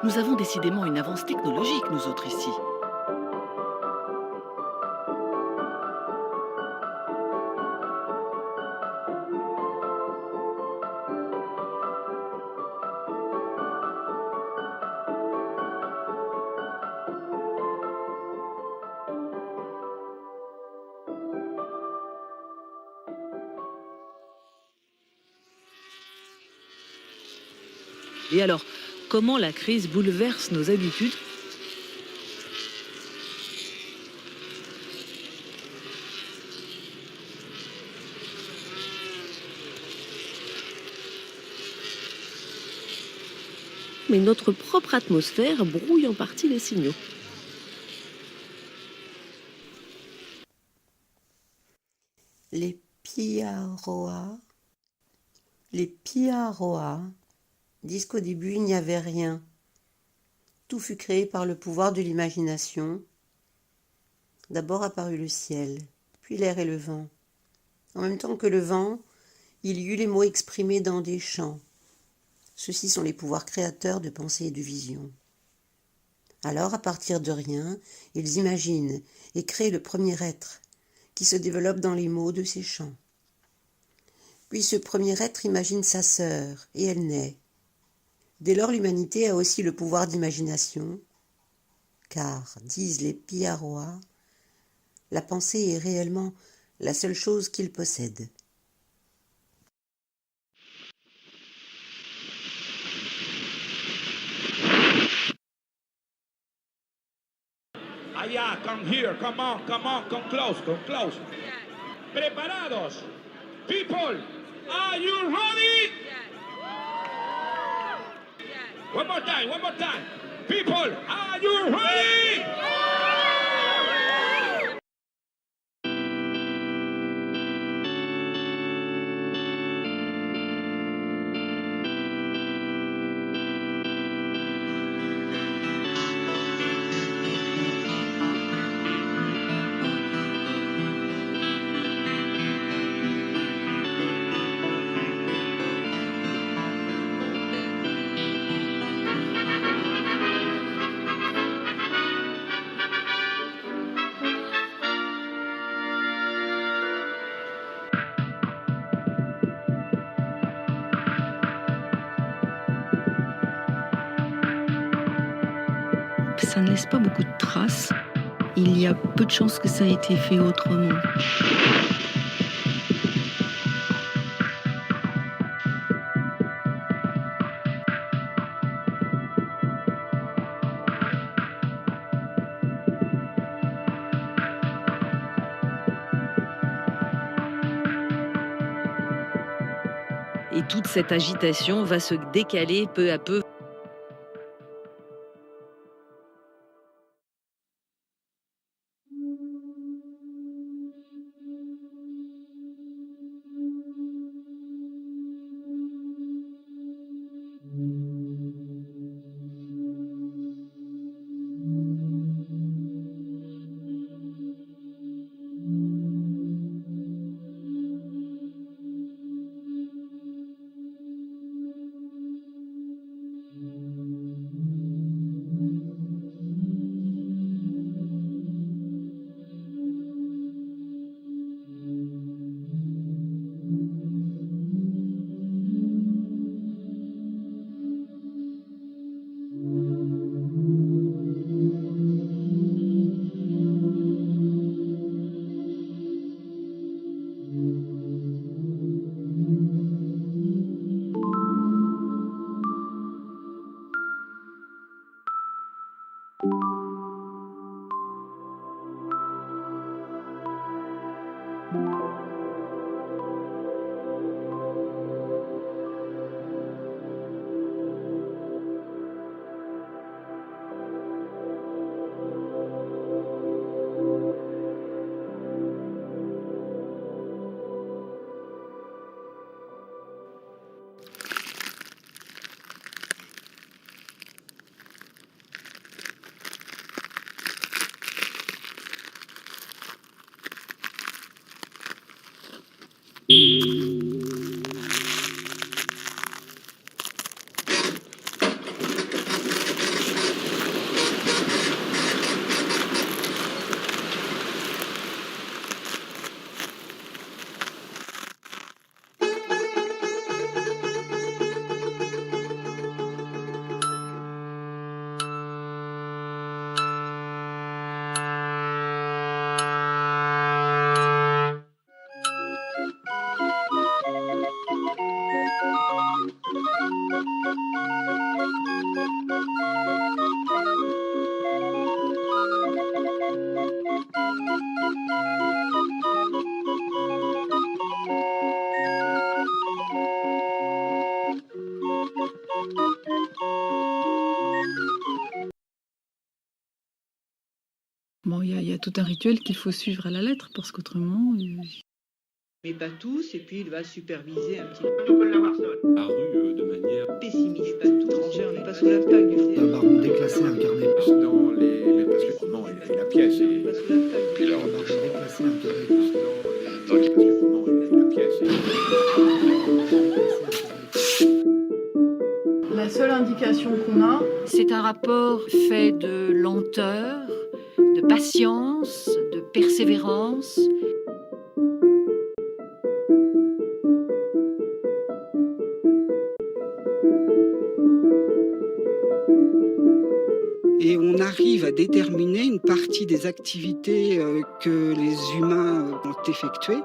Nous avons décidément une avance technologique, nous autres ici. Et alors, comment la crise bouleverse nos habitudes ? Mais notre propre atmosphère brouille en partie les signaux. Les Piaroa disent qu'au début il n'y avait rien. Tout fut créé par le pouvoir de l'imagination. D'abord apparut le ciel, puis l'air et le vent. En même temps que le vent, il y eut les mots exprimés dans des chants. Ceux-ci sont les pouvoirs créateurs de pensée et de vision. Alors, à partir de rien, ils imaginent et créent le premier être, qui se développe dans les mots de ces chants. Puis ce premier être imagine sa sœur, et elle naît. Dès lors, l'humanité a aussi le pouvoir d'imagination, car, disent les Piaroa, la pensée est réellement la seule chose qu'ils possèdent. Allá, come here, come on, come close, come close. Preparados. People, are you ready? One more time. People, are you ready? Ça ne laisse pas beaucoup de traces. Il y a peu de chances que ça ait été fait autrement. Et toute cette agitation va se décaler peu à peu. Bon, il y a tout un rituel qu'il faut suivre à la lettre, parce qu'autrement... Mais pas tous, et puis il va superviser un petit La rue de manière peu pessimiste. Pas tout étranger, on n'est pas sous la plaque. Un baron déclassé incarné par... dans les... Parce que non, il a fait la pièce et... Pas sous la plaque. Puis là, Un baron déclassé incarné par... parce que non, il a fait la pièce et... La seule indication qu'on a, C'est un rapport fait de lenteur, de patience, de persévérance. Et on arrive à déterminer une partie des activités que les humains ont effectuées.